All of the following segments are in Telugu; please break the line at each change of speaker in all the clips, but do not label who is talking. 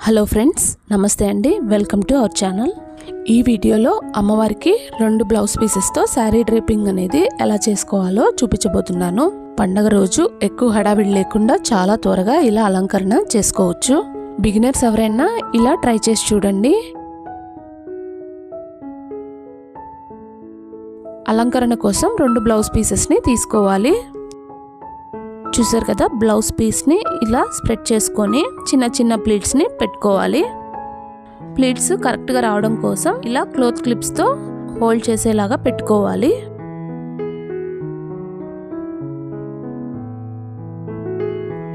హలో ఫ్రెండ్స్, నమస్తే అండి. Welcome to our channel. ఈ వీడియోలో అమ్మవారికి 2 బ్లౌజ్ పీసెస్తో శారీ డ్రేపింగ్ అనేది ఎలా చేసుకోవాలో చూపించబోతున్నాను. పండగ రోజు ఎక్కువ హడావిడి లేకుండా చాలా త్వరగా ఇలా అలంకరణ చేసుకోవచ్చు. బిగినర్స్ ఎవరైనా ఇలా ట్రై చేసి చూడండి. అలంకరణ కోసం 2 బ్లౌజ్ పీసెస్ని తీసుకోవాలి. చూసారు కదా, బ్లౌజ్ పీస్ని ఇలా స్ప్రెడ్ చేసుకొని చిన్న చిన్న ప్లీట్స్ని పెట్టుకోవాలి. ప్లీట్స్ కరెక్ట్గా రావడం కోసం ఇలా క్లోత్ క్లిప్స్తో హోల్డ్ చేసేలాగా పెట్టుకోవాలి.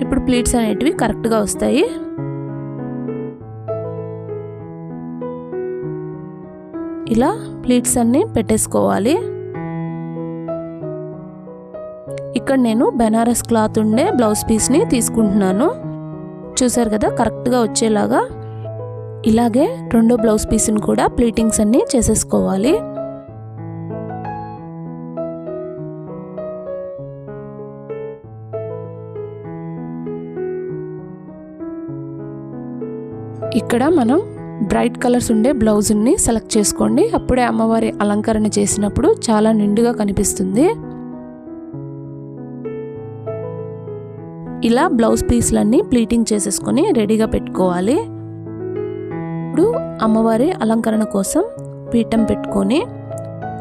ఇప్పుడు ప్లీట్స్ అనేటివి కరెక్ట్గా వస్తాయి. ఇలా ప్లీట్స్ అన్ని పెట్టేసుకోవాలి. ఇక్కడ నేను బెనారస్ క్లాత్ ఉండే బ్లౌజ్ పీస్ని తీసుకుంటున్నాను. చూసారు కదా, కరెక్ట్గా వచ్చేలాగా ఇలాగే 2 బ్లౌజ్ పీస్ని కూడా ప్లీటింగ్స్ అన్ని చేసేసుకోవాలి. ఇక్కడ మనం బ్రైట్ కలర్స్ ఉండే బ్లౌజ్ని సెలెక్ట్ చేసుకోండి. అప్పుడే అమ్మవారి అలంకరణ చేసినప్పుడు చాలా నిండుగా కనిపిస్తుంది. ఇలా బ్లౌజ్ పీస్లన్నీ ప్లీటింగ్ చేసేసుకొని రెడీగా పెట్టుకోవాలి. ఇప్పుడు అమ్మవారి అలంకరణ కోసం పీఠం పెట్టుకొని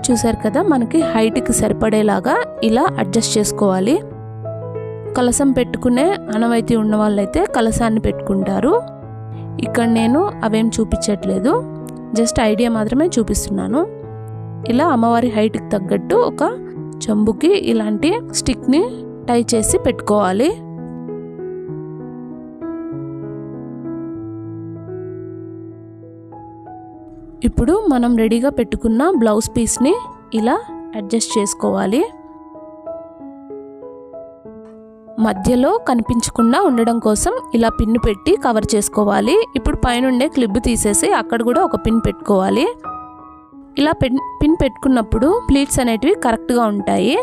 చూసారు కదా, మనకి హైట్కి సరిపడేలాగా ఇలా అడ్జస్ట్ చేసుకోవాలి. కలసం పెట్టుకునే అనవైతే ఉన్న వాళ్ళైతే కలసాన్ని పెట్టుకుంటారు. ఇక్కడ నేను అవేం చూపించట్లేదు, జస్ట్ ఐడియా మాత్రమే చూపిస్తున్నాను. ఇలా అమ్మవారి హైట్కి తగ్గట్టు ఒక చెంబుకి ఇలాంటి స్టిక్ని టై చేసి పెట్టుకోవాలి. ఇప్పుడు మనం రెడీగా పెట్టుకున్న బ్లౌజ్ పీస్ని ఇలా అడ్జస్ట్ చేసుకోవాలి. మధ్యలో కనిపించకుండా ఉండడం కోసం ఇలా పిన్ పెట్టి కవర్ చేసుకోవాలి. ఇప్పుడు పైనుండే క్లిప్ తీసేసి అక్కడ కూడా ఒక పిన్ పెట్టుకోవాలి. ఇలా పిన్ పెట్టుకున్నప్పుడు ప్లీట్స్ అనేటివి కరెక్ట్గా ఉంటాయి.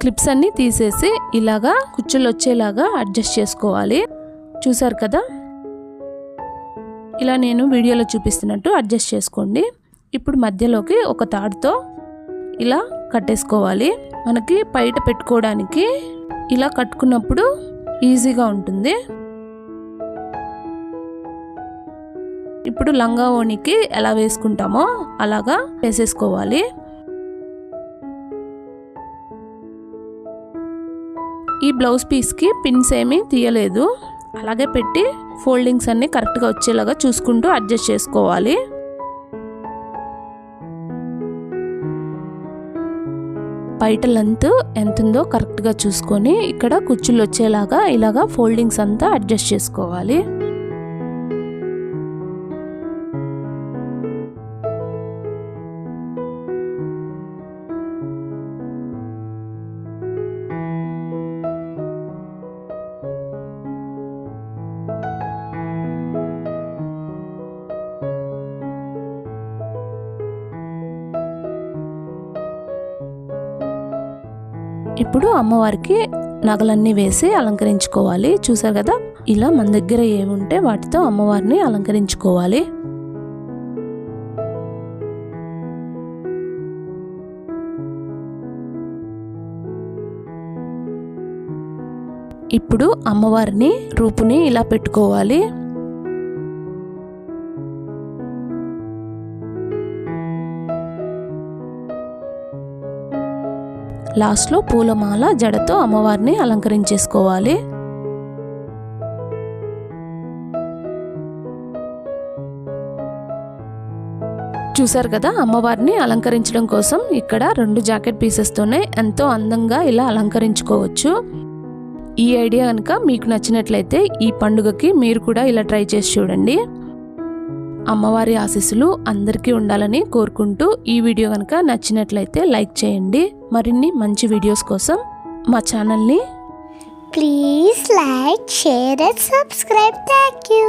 క్లిప్స్ అన్నీ తీసేసి ఇలాగా కుచ్చులు వచ్చేలాగా అడ్జస్ట్ చేసుకోవాలి. చూసారు కదా, ఇలా నేను వీడియోలో చూపిస్తున్నట్టు అడ్జస్ట్ చేసుకోండి. ఇప్పుడు మధ్యలోకి ఒక తాడుతో ఇలా కట్టేసుకోవాలి. మనకి బయట పెట్టుకోవడానికి ఇలా కట్టుకున్నప్పుడు ఈజీగా ఉంటుంది. ఇప్పుడు లంగా ఓణికి ఎలా వేసుకుంటామో అలాగా వేసేసుకోవాలి. ఈ బ్లౌజ్ పీస్కి పిన్స్ ఏమీ తీయలేదు, అలాగే పెట్టి ఫోల్డింగ్స్ అన్ని కరెక్ట్గా వచ్చేలాగా చూసుకుంటూ అడ్జస్ట్ చేసుకోవాలి. బయట లెంత్ ఎంత ఉందో కరెక్ట్గా చూసుకొని ఇక్కడ కుచ్చులు వచ్చేలాగా ఇలాగా ఫోల్డింగ్స్ అంతా అడ్జస్ట్ చేసుకోవాలి. ఇప్పుడు అమ్మవారికి నగలన్నీ వేసి అలంకరించుకోవాలి. చూసారు కదా, ఇలా మన దగ్గర ఏముంటే వాటితో అమ్మవారిని అలంకరించుకోవాలి. ఇప్పుడు అమ్మవారిని రూపుని ఇలా పెట్టుకోవాలి. లాస్ట్లో పూలమాల జడతో అమ్మవారిని అలంకరించేసుకోవాలి. చూసారు కదా, అమ్మవారిని అలంకరించడం కోసం ఇక్కడ 2 జాకెట్ పీసెస్తోనే ఎంతో అందంగా ఇలా అలంకరించుకోవచ్చు. ఈ ఐడియా కనుక మీకు నచ్చినట్లయితే ఈ పండుగకి మీరు కూడా ఇలా ట్రై చేసి చూడండి. అమ్మవారి ఆశీస్సులు అందరికీ ఉండాలని కోరుకుంటూ ఈ వీడియో కనుక నచ్చినట్లయితే లైక్ చేయండి. మరిన్ని మంచి వీడియోస్ కోసం మా ఛానల్ని
please like, share and subscribe. Thank you.